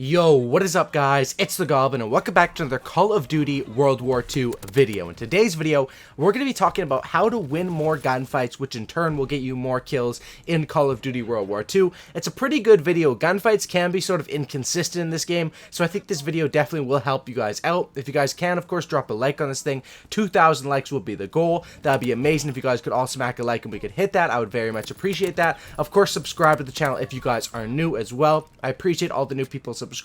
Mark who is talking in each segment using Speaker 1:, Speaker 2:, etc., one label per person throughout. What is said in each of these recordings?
Speaker 1: Yo, what is up guys? It's the Goblin and welcome back to another Call of Duty World War II video. In today's video, we're going to be talking about how to win more gunfights, which in turn will get you more kills in Call of Duty World War II. It's a pretty good video. Gunfights can be sort of inconsistent in this game, so I think this video definitely will help you guys out. If you guys can, of course, drop a like on this thing. 2,000 likes will be the goal. That'd be amazing if you guys could all smack a like and we could hit that. I would very much appreciate that. Of course, subscribe to the channel if you guys are new as well. I appreciate all the new people subscribing,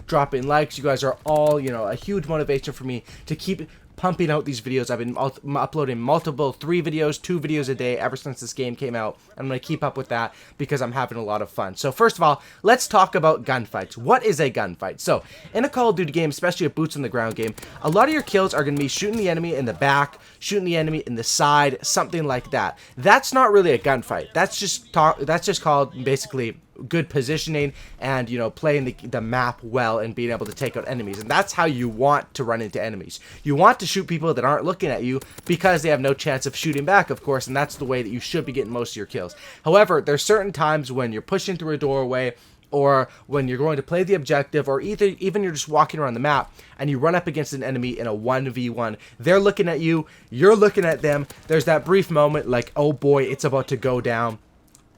Speaker 1: dropping likes. You guys are all, a huge motivation for me to keep pumping out these videos. I've been uploading multiple 3 videos, 2 videos a day ever since this game came out. I'm going to keep up with that because I'm having a lot of fun. So first of all, let's talk about gunfights. What is a gunfight? So in a Call of Duty game, especially a boots on the ground game, a lot of your kills are going to be shooting the enemy in the back, shooting the enemy in the side, something like that. That's not really a gunfight. That's just called basically good positioning and playing the map well and being able to take out enemies. And that's how you want to run into enemies. You want to shoot people that aren't looking at you because they have no chance of shooting back, of course, and that's the way that you should be getting most of your kills. However, there's certain times when you're pushing through a doorway, or when you're going to play the objective, or even you're just walking around the map and you run up against an enemy in a 1v1. They're looking at you, you're looking at them. There's that brief moment like, oh boy, it's about to go down.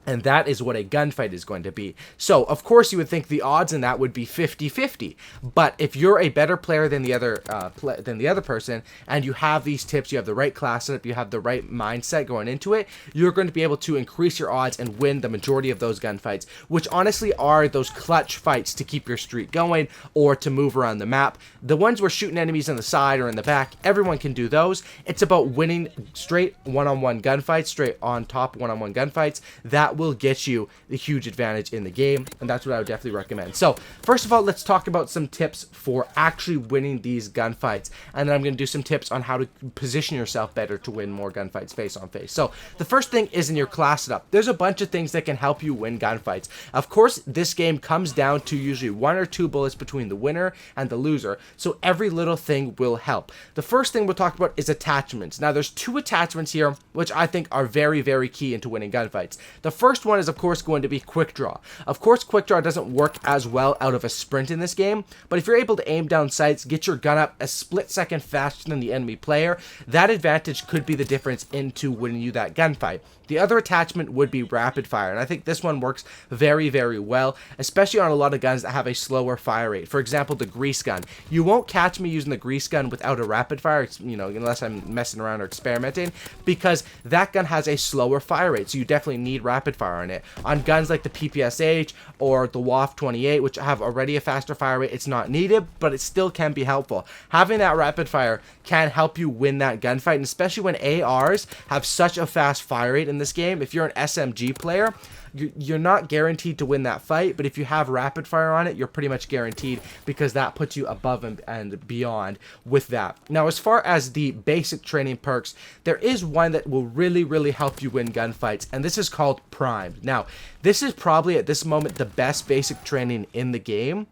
Speaker 1: And that is what a gunfight is going to be. So, of course, you would think the odds in that would be 50-50. But if you're a better player than the other person, and you have these tips, you have the right class setup, you have the right mindset going into it, you're going to be able to increase your odds and win the majority of those gunfights, which honestly are those clutch fights to keep your streak going or to move around the map. The ones where shooting enemies on the side or in the back, everyone can do those. It's about winning straight one-on-one gunfights, straight on top one-on-one gunfights. That will get you the huge advantage in the game, and that's what I would definitely recommend. So first of all, let's talk about some tips for actually winning these gunfights, and then I'm going to do some tips on how to position yourself better to win more gunfights face on face. So the first thing is in your class setup. There's a bunch of things that can help you win gunfights. Of course, this game comes down to usually 1 or 2 bullets between the winner and the loser, so every little thing will help. The first thing we'll talk about is attachments. Now there's 2 attachments here which I think are very, very key into winning gunfights. The first one is, of course, going to be quick draw. Of course, quick draw doesn't work as well out of a sprint in this game, but if you're able to aim down sights, get your gun up a split second faster than the enemy player, that advantage could be the difference into winning you that gunfight. The other attachment would be rapid fire, and I think this one works very, very well, especially on a lot of guns that have a slower fire rate. For example, the grease gun. You won't catch me using the grease gun without a rapid fire, unless I'm messing around or experimenting, because that gun has a slower fire rate, so you definitely need rapid fire on it. On guns like the PPSH or the Ww2, which have already a faster fire rate, it's not needed, but it still can be helpful. Having that rapid fire can help you win that gunfight, and especially when ARs have such a fast fire rate in this game. If you're an SMG player, you're not guaranteed to win that fight, but if you have rapid fire on it, you're pretty much guaranteed, because that puts you above and beyond with that. Now, as far as the basic training perks, there is one that will really, really help you win gunfights, and this is called Primed. Now, this is probably at this moment the best basic training in the game,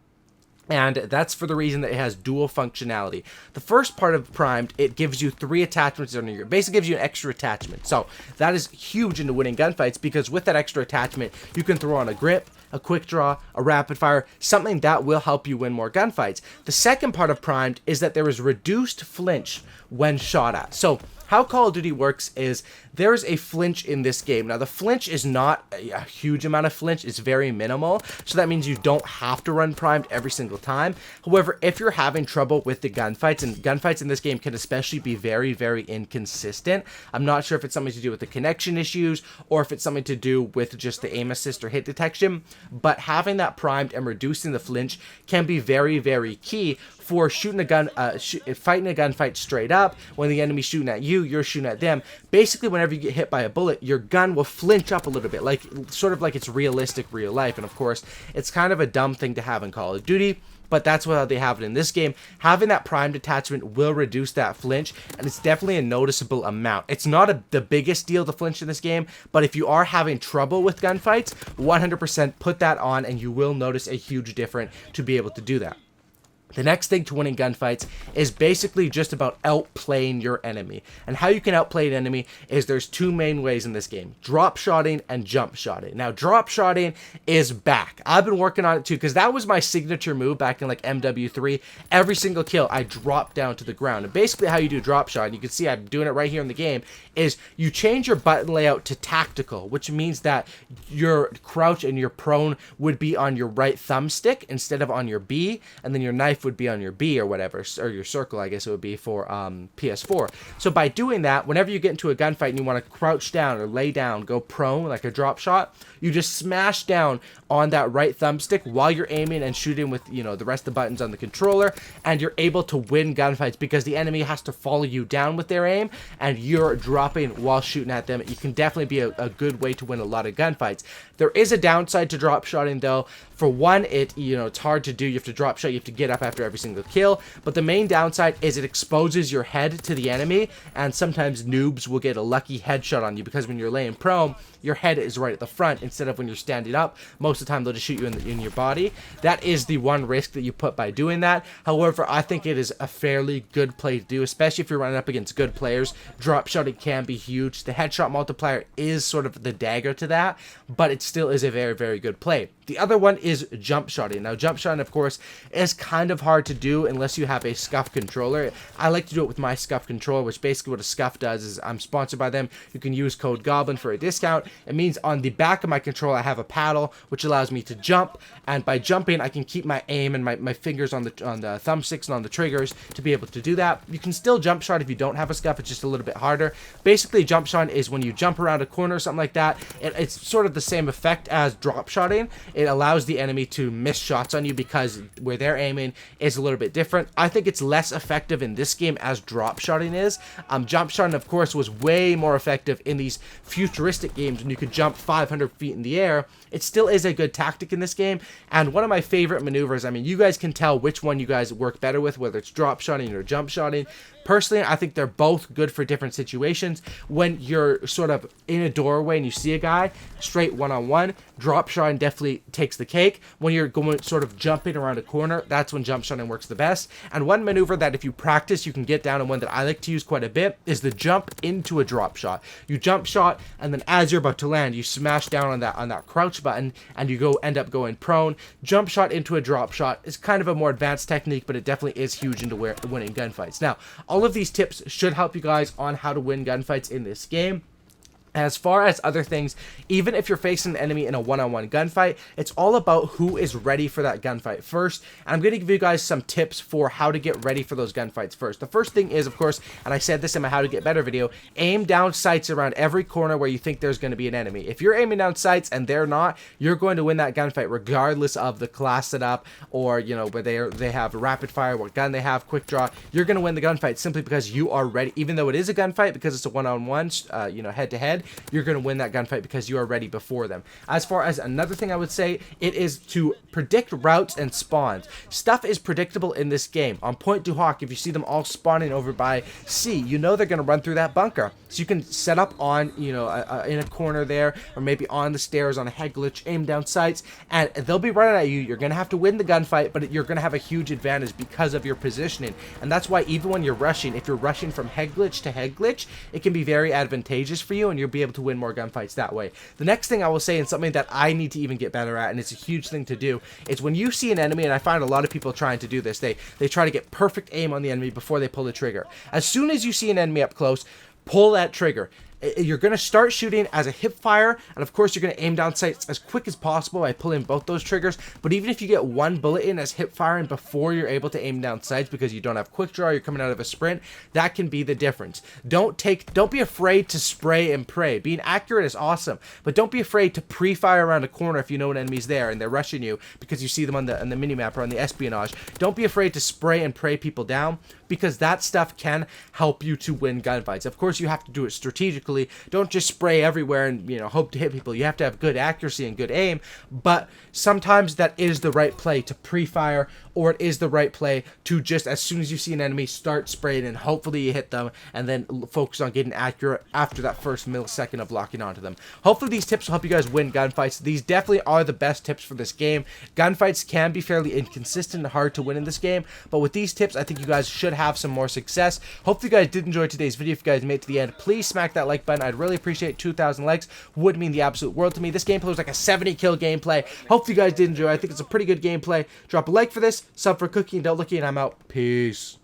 Speaker 1: and that's for the reason that it has dual functionality. The first part of Primed, it gives you 3 attachments under your, basically gives you an extra attachment. So that is huge into winning gunfights, because with that extra attachment, you can throw on a grip, a quick draw, a rapid fire, something that will help you win more gunfights. The second part of Primed is that there is reduced flinch when shot at. So how Call of Duty works is there's a flinch in this game. Now, the flinch is not a huge amount of flinch. It's very minimal. So that means you don't have to run primed every single time. However, if you're having trouble with the gunfights, and gunfights in this game can especially be very, very inconsistent. I'm not sure if it's something to do with the connection issues or if it's something to do with just the aim assist or hit detection. But having that primed and reducing the flinch can be very, very key for shooting a gun, fighting a gunfight straight up. When the enemy's shooting at you, you're shooting at them. Basically, whenever you get hit by a bullet, your gun will flinch up a little bit, sort of like it's realistic real life. And of course, it's kind of a dumb thing to have in Call of Duty, but that's how they have it in this game. Having that primed attachment will reduce that flinch, and it's definitely a noticeable amount. It's not the biggest deal to flinch in this game, but if you are having trouble with gunfights, 100% put that on, and you will notice a huge difference to be able to do that. The next thing to winning gunfights is basically just about outplaying your enemy. And how you can outplay an enemy is there's two main ways in this game: drop shotting and jump shotting. Now, drop shotting is back. I've been working on it too, because that was my signature move back in like MW3. Every single kill, I dropped down to the ground. And basically how you do drop shot, you can see I'm doing it right here in the game, is you change your button layout to tactical, which means that your crouch and your prone would be on your right thumbstick instead of on your B, and then your knife would be on your B or whatever, or your circle, I guess it would be for PS4. So by doing that, whenever you get into a gunfight and you want to crouch down or lay down, go prone like a drop shot, you just smash down on that right thumbstick while you're aiming and shooting with, you know, the rest of the buttons on the controller, and you're able to win gunfights because the enemy has to follow you down with their aim and you're dropping while shooting at them. You can definitely be a good way to win a lot of gunfights. There is a downside to drop shotting though. For one, it's hard to do. You have to drop shot, you have to get up after every single kill. But the main downside is it exposes your head to the enemy, and sometimes noobs will get a lucky headshot on you because when you're laying prone, your head is right at the front instead of when you're standing up. Most of the time they'll just shoot you in your body. That is the one risk that you put by doing that. However, I think it is a fairly good play to do, especially if you're running up against good players. Drop shotting can be huge. The headshot multiplier is sort of the dagger to that, but it still is a very, very good play. The other one is jump shotting. Now, jump shotting, of course, is kind of hard to do unless you have a scuff controller. I like to do it with my scuff controller, which basically what a scuff does is, I'm sponsored by them. You can use code Goblin for a discount. It means on the back of my controller, I have a paddle, which allows me to jump. And by jumping, I can keep my aim and my fingers on the thumbsticks and on the triggers to be able to do that. You can still jump shot if you don't have a scuff. It's just a little bit harder. Basically, jump shot is when you jump around a corner or something like that. It's sort of the same effect as drop shotting. It allows the enemy to miss shots on you because where they're aiming is a little bit different. I think it's less effective in this game as drop shotting is. Jump shotting, of course, was way more effective in these futuristic games when you could jump 500 feet in the air. It still is a good tactic in this game, and one of my favorite maneuvers. I mean, you guys can tell which one you guys work better with, whether it's drop shotting or jump shotting. Personally, I think they're both good for different situations. When you're sort of in a doorway and you see a guy straight one-on-one, drop shotting definitely takes the cake. When you're going sort of jumping around a corner, that's when jump shotting works the best. And one maneuver that if you practice you can get down, and one that I like to use quite a bit, is the jump into a drop shot. You jump shot, and then as you're about to land, you smash down on that crouch button, and you end up going prone. Jump shot into a drop shot is kind of a more advanced technique, but it definitely is huge into winning gunfights. Now, all of these tips should help you guys on how to win gunfights in this game. As far as other things, even if you're facing an enemy in a one-on-one gunfight, it's all about who is ready for that gunfight first. And I'm going to give you guys some tips for how to get ready for those gunfights first. The first thing is, of course, and I said this in my How to Get Better video, aim down sights around every corner where you think there's going to be an enemy. If you're aiming down sights and they're not, you're going to win that gunfight regardless of the class setup, or, you know, where they have rapid fire, what gun they have, quick draw. You're going to win the gunfight simply because you are ready. Even though it is a gunfight, because it's a one-on-one, head-to-head, you're going to win that gunfight because you are ready before them. As far as another thing I would say, it is to predict routes and spawns. Stuff is predictable in this game. On Point du Hoc, if you see them all spawning over by C, you know they're going to run through that bunker. So you can set up on, in a corner there, or maybe on the stairs on a head glitch, aim down sights, and they'll be running at you. You're going to have to win the gunfight, but you're going to have a huge advantage because of your positioning. And that's why even when you're rushing, if you're rushing from head glitch to head glitch, it can be very advantageous for you, and you'll be able to win more gunfights that way. The next thing I will say, and something that I need to even get better at, and it's a huge thing to do, is when you see an enemy, and I find a lot of people trying to do this, they try to get perfect aim on the enemy before they pull the trigger. As soon as you see an enemy up close, pull that trigger. You're going to start shooting as a hip fire, and of course you're going to aim down sights as quick as possible by pulling both those triggers. But even if you get one bullet in as hip firing before you're able to aim down sights because you don't have quick draw, you're coming out of a sprint, that can be the difference. Don't be afraid to spray and pray. Being accurate is awesome, but don't be afraid to pre-fire around a corner if you know an enemy's there and they're rushing you because you see them on the minimap or on the espionage. Don't be afraid to spray and pray people down. because that stuff can help you to win gunfights. Of course, you have to do it strategically. Don't just spray everywhere and, you know, hope to hit people. You have to have good accuracy and good aim, but sometimes that is the right play to pre-fire, or it is the right play to just, as soon as you see an enemy, start spraying and hopefully you hit them, and then focus on getting accurate after that first millisecond of locking onto them. Hopefully these tips will help you guys win gunfights. These definitely are the best tips for this game. Gunfights can be fairly inconsistent and hard to win in this game, but with these tips, I think you guys should have some more success. Hopefully you guys did enjoy today's video. If you guys made it to the end, please smack that like button. I'd really appreciate 2,000 likes. Would mean the absolute world to me. This gameplay was like a 70 kill gameplay. Hopefully you guys did enjoy. I think it's a pretty good gameplay. Drop a like for this, sub for Cookie and Don't Looky, and I'm out. Peace.